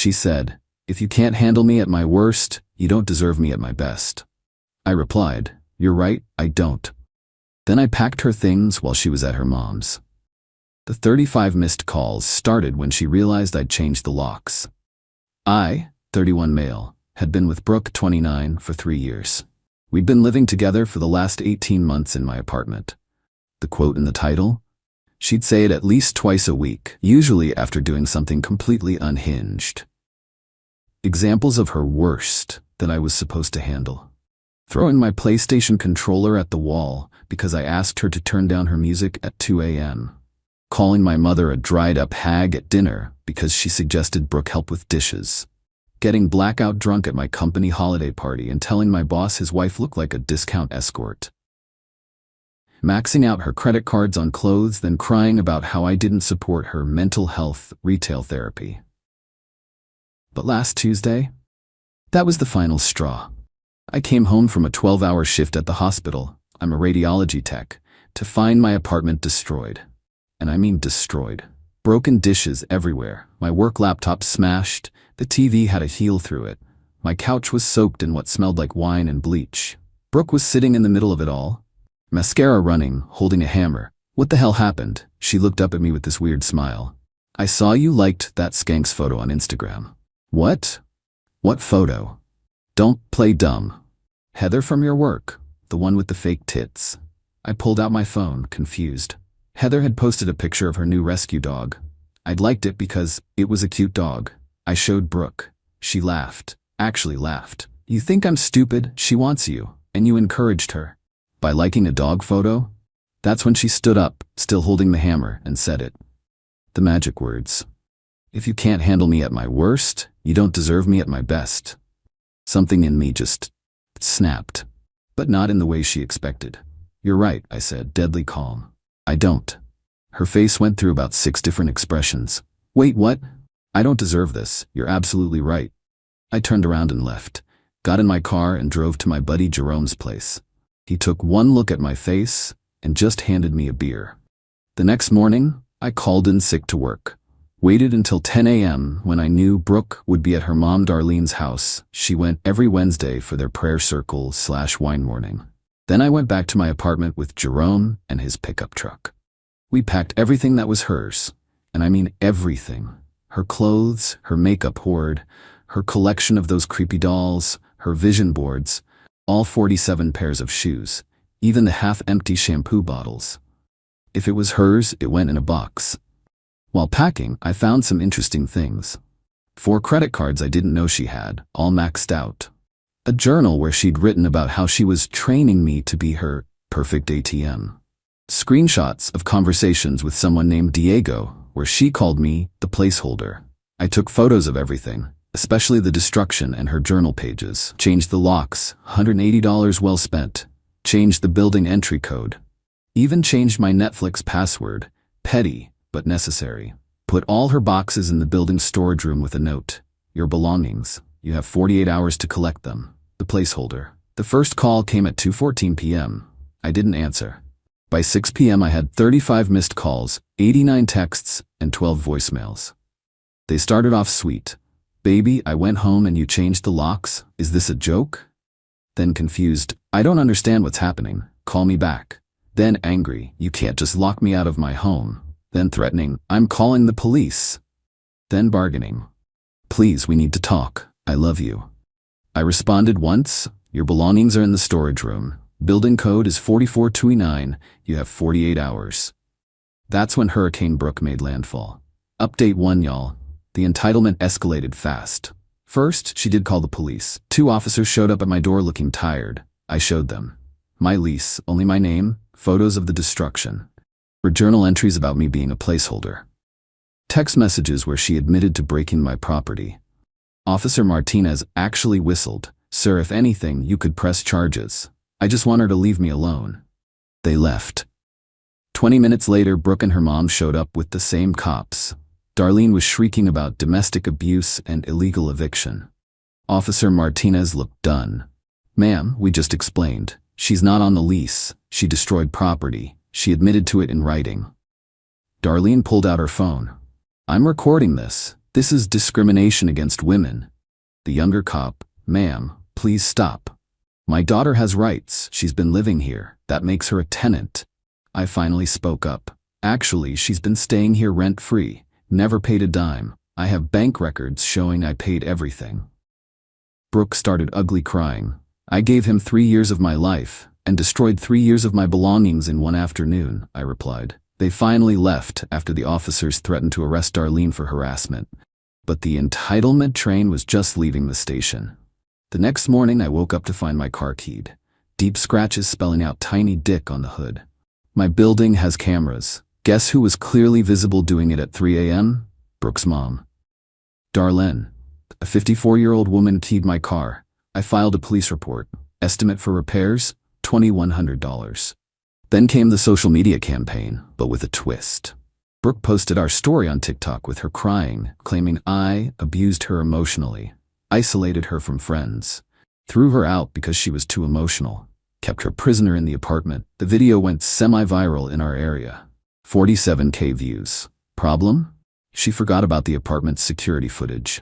She said, "If you can't handle me at my worst, you don't deserve me at my best." I replied, "You're right, I don't." Then I packed her things while she was at her mom's. The 35 missed calls started when she realized I'd changed the locks. I, 31 male, had been with Brooke, 29, for 3 years. We'd been living together for the last 18 months in my apartment. The quote in the title? She'd say it at least twice a week, usually after doing something completely unhinged. Examples of her worst that I was supposed to handle. Throwing my PlayStation controller at the wall because I asked her to turn down her music at 2 a.m. Calling my mother a dried-up hag at dinner because she suggested Brooke help with dishes. Getting blackout drunk at my company holiday party and telling my boss his wife looked like a discount escort. Maxing out her credit cards on clothes, then crying about how I didn't support her mental health retail therapy. But last Tuesday, that was the final straw. I came home from a 12-hour shift at the hospital, I'm a radiology tech, to find my apartment destroyed. And I mean destroyed. Broken dishes everywhere, my work laptop smashed, the TV had a heel through it, my couch was soaked in what smelled like wine and bleach. Brooke was sitting in the middle of it all, mascara running, holding a hammer. "What the hell happened?" She looked up at me with this weird smile. "I saw you liked that skanks photo on Instagram." "What? What photo?" "Don't play dumb." "Heather from your work, the one with the fake tits." I pulled out my phone, confused. Heather had posted a picture of her new rescue dog. I'd liked it because it was a cute dog. I showed Brooke. She laughed. Actually laughed. "You think I'm stupid? She wants you, and you encouraged her. By liking a dog photo?" That's when she stood up, still holding the hammer, and said it. The magic words. "If you can't handle me at my worst, you don't deserve me at my best." Something in me just snapped, but not in the way she expected. "You're right," I said, deadly calm. "I don't." Her face went through about 6 different expressions. "Wait, what? I don't deserve this. You're absolutely right." I turned around and left, got in my car and drove to my buddy Jerome's place. He took one look at my face and just handed me a beer. The next morning, I called in sick to work. Waited until 10 a.m. when I knew Brooke would be at her mom Darlene's house. She went every Wednesday for their prayer circle/wine morning. Then I went back to my apartment with Jerome and his pickup truck. We packed everything that was hers, and I mean everything. Her clothes, her makeup hoard, her collection of those creepy dolls, her vision boards, all 47 pairs of shoes, even the half-empty shampoo bottles. If it was hers, it went in a box. While packing, I found some interesting things. 4 credit cards I didn't know she had, all maxed out. A journal where she'd written about how she was training me to be her perfect ATM. Screenshots of conversations with someone named Diego, where she called me the placeholder. I took photos of everything, especially the destruction and her journal pages. Changed the locks, $180 well spent. Changed the building entry code. Even changed my Netflix password, petty but necessary. Put all her boxes in the building storage room with a note. "Your belongings. You have 48 hours to collect them." The placeholder. The first call came at 2:14 p.m. I didn't answer. By 6 p.m. I had 35 missed calls, 89 texts, and 12 voicemails. They started off sweet. "Baby, I went home and you changed the locks. Is this a joke?" Then confused. "I don't understand what's happening. Call me back." Then angry. "You can't just lock me out of my home." Then threatening. "I'm calling the police." Then bargaining. "Please, we need to talk. I love you." I responded once. "Your belongings are in the storage room. Building code is 4429. You have 48 hours. That's when Hurricane Brooke made landfall. Update 1, y'all. The entitlement escalated fast. First, she did call the police. 2 officers showed up at my door looking tired. I showed them my lease, only my name, photos of the destruction. Were journal entries about me being a placeholder. Text messages where she admitted to breaking my property. Officer Martinez actually whistled. "Sir, if anything, you could press charges. I just want her to leave me alone." They left. 20 minutes later, Brooke and her mom showed up with the same cops. Darlene was shrieking about domestic abuse and illegal eviction. Officer Martinez looked done. "Ma'am, we just explained. She's not on the lease. She destroyed property. She admitted to it in writing." Darlene pulled out her phone. "I'm recording this. This is discrimination against women. The younger cop, ma'am, please stop. My daughter has rights. She's been living here. That makes her a tenant. I finally spoke up. Actually, she's been staying here rent-free. Never paid a dime. I have bank records showing I paid everything. Brooke started ugly crying. I gave him 3 years of my life and destroyed 3 years of my belongings in one afternoon, I replied. They finally left after the officers threatened to arrest Darlene for harassment. But the entitlement train was just leaving the station. The next morning, I woke up to find my car keyed. Deep scratches spelling out tiny dick on the hood. My building has cameras. Guess who was clearly visible doing it at 3 a.m.? Brooke's mom. Darlene. A 54-year-old woman keyed my car. I filed a police report. Estimate for repairs? $2,100. Then came the social media campaign, but with a twist. Brooke posted our story on TikTok with her crying, claiming I abused her emotionally, isolated her from friends, threw her out because she was too emotional, kept her prisoner in the apartment. The video went semi-viral in our area. 47K views. Problem? She forgot about the apartment's security footage.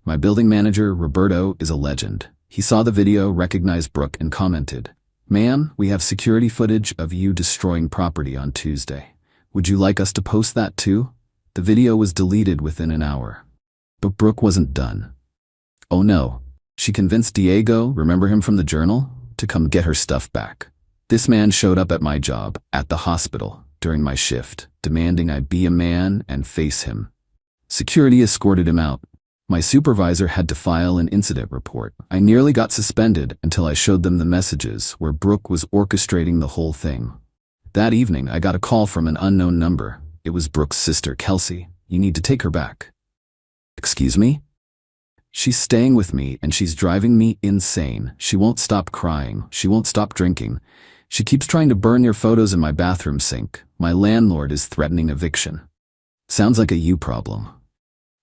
My building manager, Roberto, is a legend. He saw the video, recognized Brooke, and commented, "Ma'am, we have security footage of you destroying property on Tuesday. Would you like us to post that too?" The video was deleted within an hour. But Brooke wasn't done. Oh no. She convinced Diego, remember him from the journal, to come get her stuff back. This man showed up at my job, at the hospital, during my shift, demanding I be a man and face him. Security escorted him out. My supervisor had to file an incident report. I nearly got suspended until I showed them the messages where Brooke was orchestrating the whole thing. That evening, I got a call from an unknown number. It was Brooke's sister, Kelsey. "You need to take her back." Excuse me? She's staying with me and she's driving me insane. She won't stop crying. She won't stop drinking. She keeps trying to burn your photos in my bathroom sink. My landlord is threatening eviction. Sounds like a you problem.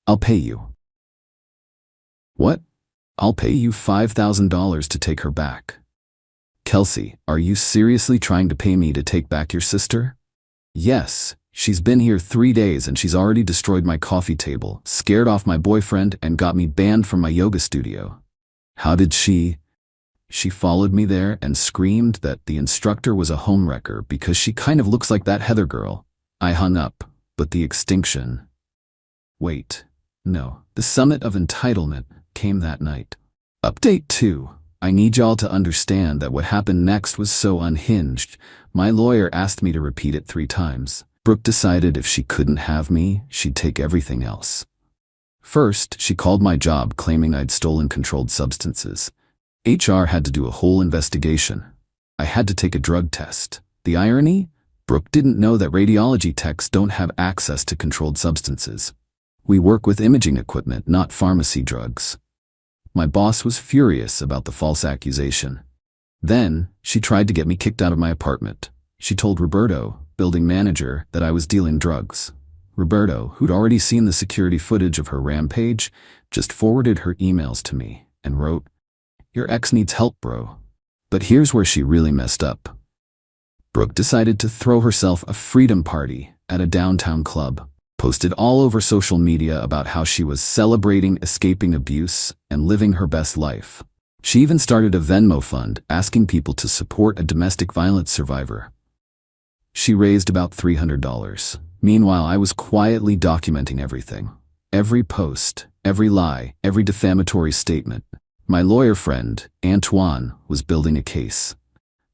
I'll pay you. What? I'll pay you $5,000 to take her back. Kelsey, are you seriously trying to pay me to take back your sister? Yes, she's been here 3 days and she's already destroyed my coffee table, scared off my boyfriend, and got me banned from my yoga studio. How did she? She followed me there and screamed that the instructor was a homewrecker because she kind of looks like that Heather girl. I hung up, but the extinction. Wait, no, the summit of entitlement came that night. Update 2. I need y'all to understand that what happened next was so unhinged. My lawyer asked me to repeat it 3 times. Brooke decided if she couldn't have me, she'd take everything else. First, she called my job claiming I'd stolen controlled substances. HR had to do a whole investigation. I had to take a drug test. The irony? Brooke didn't know that radiology techs don't have access to controlled substances. We work with imaging equipment, not pharmacy drugs. My boss was furious about the false accusation. Then, she tried to get me kicked out of my apartment. She told Roberto, building manager, that I was dealing drugs. Roberto, who'd already seen the security footage of her rampage, just forwarded her emails to me and wrote, "Your ex needs help, bro." But here's where she really messed up. Brooke decided to throw herself a freedom party at a downtown club. Posted all over social media about how she was celebrating escaping abuse and living her best life. She even started a Venmo fund asking people to support a domestic violence survivor. She raised about $300. Meanwhile, I was quietly documenting everything. Every post, every lie, every defamatory statement. My lawyer friend, Antoine, was building a case.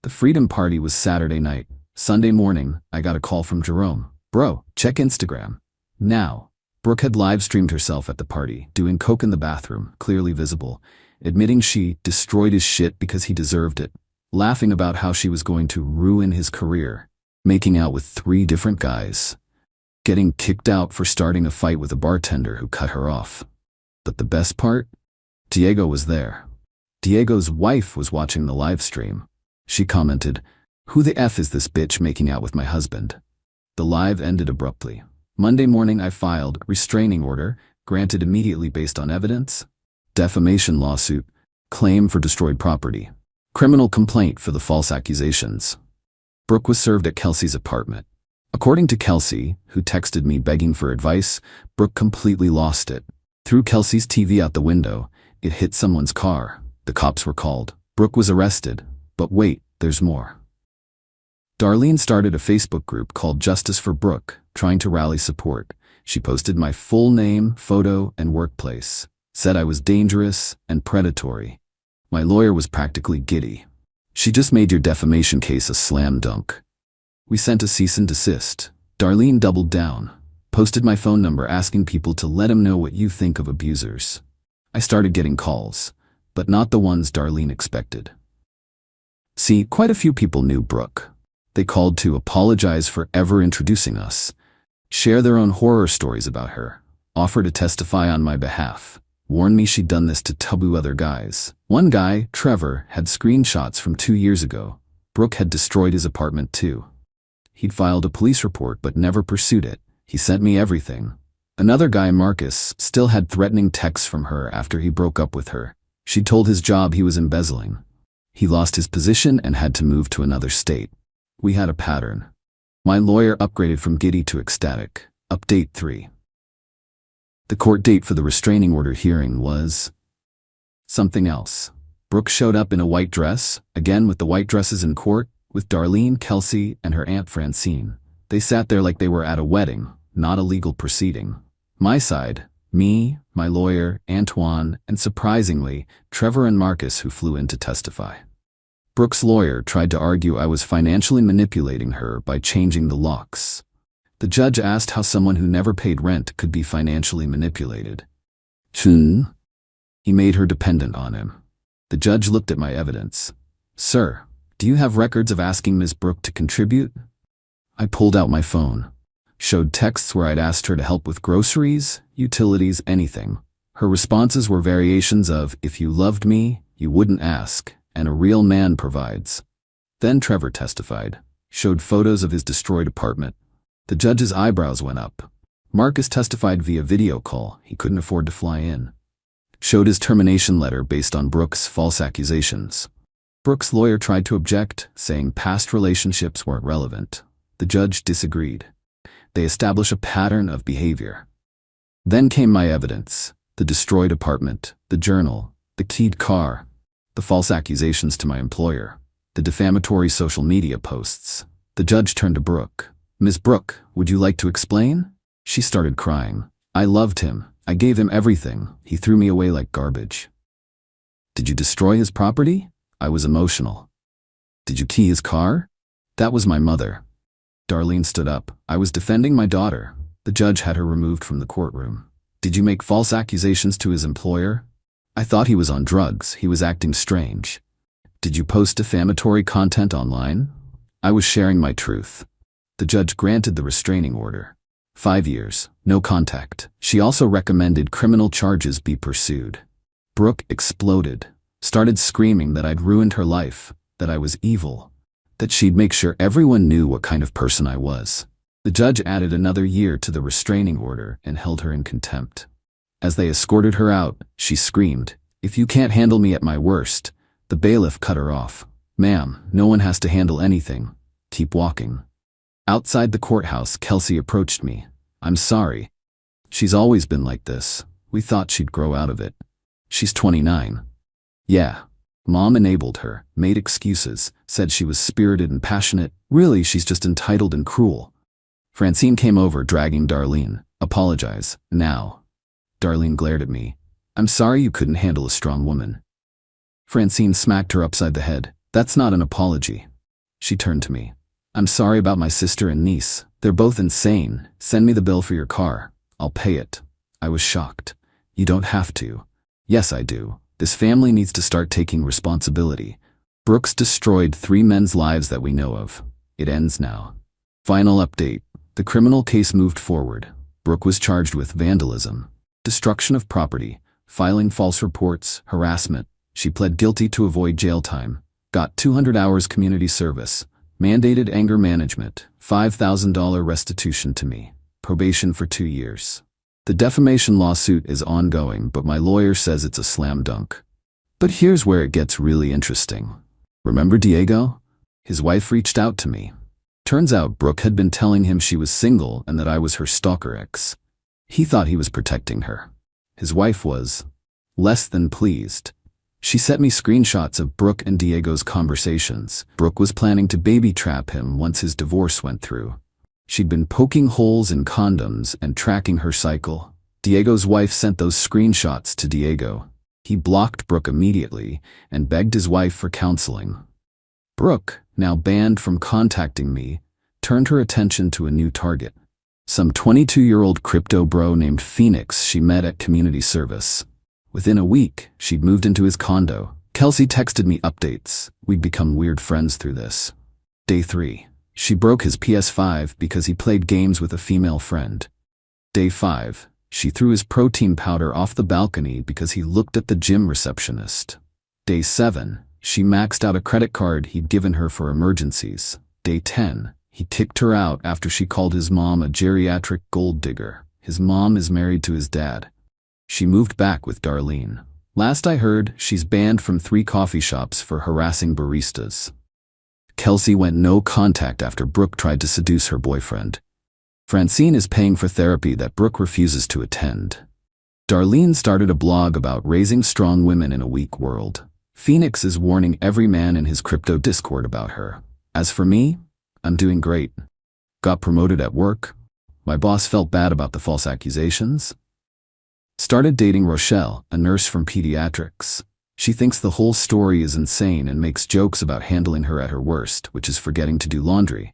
The freedom party was Saturday night. Sunday morning, I got a call from Jerome. "Bro, check Instagram." Now, Brooke had live-streamed herself at the party, doing coke in the bathroom, clearly visible, admitting she destroyed his shit because he deserved it, laughing about how she was going to ruin his career, making out with 3 different guys, getting kicked out for starting a fight with a bartender who cut her off. But the best part? Diego was there. Diego's wife was watching the live stream. She commented, "Who the F is this bitch making out with my husband?" The live ended abruptly. Monday morning, I filed restraining order, granted immediately based on evidence, defamation lawsuit, claim for destroyed property, criminal complaint for the false accusations. Brooke was served at Kelsey's apartment. According to Kelsey, who texted me begging for advice, Brooke completely lost it. threw Kelsey's TV out the window. It hit someone's car. The cops were called. Brooke was arrested. But wait, there's more. Darlene started a Facebook group called Justice for Brooke, trying to rally support. She posted my full name, photo, and workplace. Said I was dangerous and predatory. My lawyer was practically giddy. She just made your defamation case a slam dunk. We sent a cease and desist. Darlene doubled down. Posted my phone number asking people to let him know what you think of abusers. I started getting calls, but not the ones Darlene expected. See, quite a few people knew Brooke. They called to apologize for ever introducing us, share their own horror stories about her, offer to testify on my behalf, warn me she'd done this to taboo other guys. One guy, Trevor, had screenshots from 2 years ago. Brooke had destroyed his apartment too. He'd filed a police report but never pursued it. He sent me everything. Another guy, Marcus, still had threatening texts from her after he broke up with her. She'd told his job he was embezzling. He lost his position and had to move to another state. We had a pattern. My lawyer upgraded from giddy to ecstatic. Update 3. The court date for the restraining order hearing was something else. Brooke showed up in a white dress, again with the white dresses in court, with Darlene, Kelsey, and her Aunt Francine. They sat there like they were at a wedding, not a legal proceeding. My side, me, my lawyer, Antoine, and surprisingly, Trevor and Marcus, who flew in to testify. Brooke's lawyer tried to argue I was financially manipulating her by changing the locks. The judge asked how someone who never paid rent could be financially manipulated. He made her dependent on him. The judge looked at my evidence. Sir, do you have records of asking Ms. Brooke to contribute? I pulled out my phone. Showed texts where I'd asked her to help with groceries, utilities, anything. Her responses were variations of, if you loved me, you wouldn't ask, and a real man provides. Then Trevor testified. Showed photos of his destroyed apartment. The judge's eyebrows went up. Marcus testified via video call. He couldn't afford to fly in. Showed his termination letter based on Brooke's false accusations. Brooke's lawyer tried to object, saying past relationships weren't relevant. The judge disagreed. They establish a pattern of behavior. Then came my evidence: the destroyed apartment, the journal, the keyed car, the false accusations to my employer, the defamatory social media posts. The judge turned to Brooke. Ms. Brooke, would you like to explain? She started crying. I loved him. I gave him everything. He threw me away like garbage. Did you destroy his property? I was emotional. Did you key his car? That was my mother. Darlene stood up. I was defending my daughter. The judge had her removed from the courtroom. Did you make false accusations to his employer? I thought he was on drugs. He was acting strange. Did you post defamatory content online? I was sharing my truth. The judge granted the restraining order. 5 years, no contact. She also recommended criminal charges be pursued. Brooke exploded, started screaming that I'd ruined her life, that I was evil, that she'd make sure everyone knew what kind of person I was. The judge added another year to the restraining order and held her in contempt. As they escorted her out, she screamed, "If you can't handle me at my worst." The bailiff cut her off. "Ma'am, no one has to handle anything. Keep walking." Outside the courthouse, Kelsey approached me. "I'm sorry. She's always been like this. We thought she'd grow out of it. She's 29. Yeah. Mom enabled her, made excuses, said she was spirited and passionate. Really, she's just entitled and cruel." Francine came over, dragging Darlene. "Apologize, now." Darlene glared at me. "I'm sorry you couldn't handle a strong woman." Francine smacked her upside the head. "That's not an apology." She turned to me. "I'm sorry about my sister and niece. They're both insane. Send me the bill for your car. I'll pay it." I was shocked. "You don't have to." "Yes, I do. This family needs to start taking responsibility. Brooks destroyed 3 men's lives that we know of. It ends now." Final update. The criminal case moved forward. Brooke was charged with vandalism, destruction of property, filing false reports, harassment. She pled guilty to avoid jail time. Got 200 hours community service. Mandated anger management, $5,000 restitution to me, probation for 2 years. The defamation lawsuit is ongoing, but my lawyer says it's a slam dunk. But here's where it gets really interesting. Remember Diego? His wife reached out to me. Turns out Brooke had been telling him she was single and that I was her stalker ex. He thought he was protecting her. His wife was less than pleased. She sent me screenshots of Brooke and Diego's conversations. Brooke was planning to baby trap him once his divorce went through. She'd been poking holes in condoms and tracking her cycle. Diego's wife sent those screenshots to Diego. He blocked Brooke immediately and begged his wife for counseling. Brooke, now banned from contacting me, turned her attention to a new target. Some 22-year-old crypto bro named Phoenix she met at community service. Within a week, she'd moved into his condo. Kelsey texted me updates. We'd become weird friends through this. Day 3. She broke his PS5 because he played games with a female friend. Day 5. She threw his protein powder off the balcony because he looked at the gym receptionist. Day 7. She maxed out a credit card he'd given her for emergencies. Day 10. He kicked her out after she called his mom a geriatric gold digger. His mom is married to his dad. She moved back with Darlene. Last I heard, she's banned from 3 coffee shops for harassing baristas. Kelsey went no contact after Brooke tried to seduce her boyfriend. Francine is paying for therapy that Brooke refuses to attend. Darlene started a blog about raising strong women in a weak world. Phoenix is warning every man in his crypto Discord about her. As for me, I'm doing great. Got promoted at work. My boss felt bad about the false accusations. Started dating Rochelle, a nurse from pediatrics. She thinks the whole story is insane and makes jokes about handling her at her worst, which is forgetting to do laundry.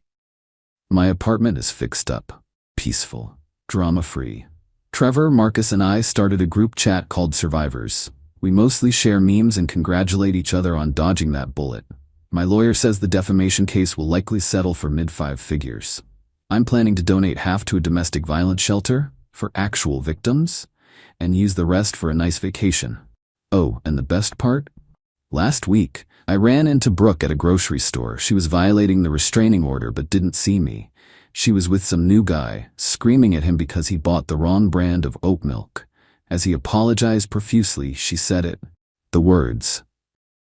My apartment is fixed up, peaceful, drama-free. Trevor, Marcus, and I started a group chat called Survivors. We mostly share memes and congratulate each other on dodging that bullet. My lawyer says the defamation case will likely settle for mid-5 figures. I'm planning to donate half to a domestic violence shelter for actual victims, and use the rest for a nice vacation. Oh, and the best part? Last week, I ran into Brooke at a grocery store. She was violating the restraining order but didn't see me. She was with some new guy, screaming at him because he bought the wrong brand of oat milk. As he apologized profusely, she said it. The words,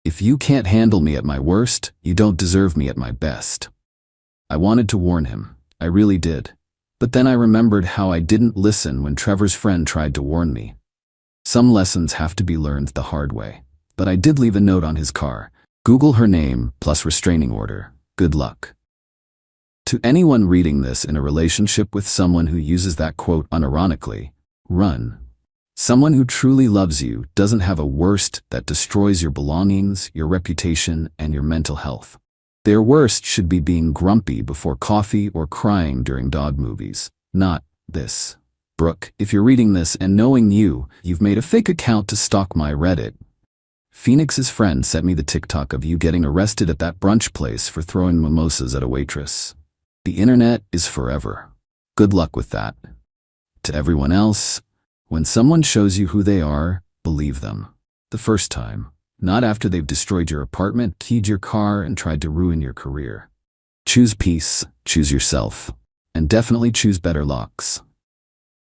"If you can't handle me at my worst, you don't deserve me at my best." I wanted to warn him. I really did. But then I remembered how I didn't listen when Trevor's friend tried to warn me. Some lessons have to be learned the hard way. But I did leave a note on his car. Google her name plus restraining order. Good luck. To anyone reading this in a relationship with someone who uses that quote unironically, run. Someone who truly loves you doesn't have a worst that destroys your belongings, your reputation, and your mental health. Their worst should be being grumpy before coffee or crying during dog movies, not this. Brooke, if you're reading this and knowing you've made a fake account to stalk my Reddit. Phoenix's friend sent me the TikTok of you getting arrested at that brunch place for throwing mimosas at a waitress. The internet is forever. Good luck with that. To everyone else, when someone shows you who they are, believe them. The first time. Not after they've destroyed your apartment, keyed your car, and tried to ruin your career. Choose peace, choose yourself, and definitely choose better locks.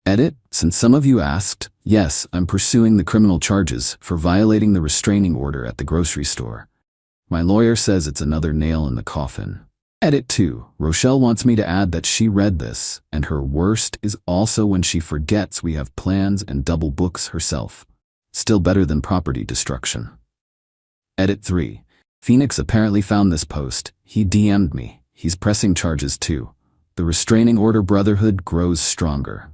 Edit, since some of you asked, yes, I'm pursuing the criminal charges for violating the restraining order at the grocery store. My lawyer says it's another nail in the coffin. Edit 2, Rochelle wants me to add that she read this, and her worst is also when she forgets we have plans and double books herself. Still better than property destruction. Edit 3. Phoenix apparently found this post. He DM'd me. He's pressing charges too. The restraining order brotherhood grows stronger.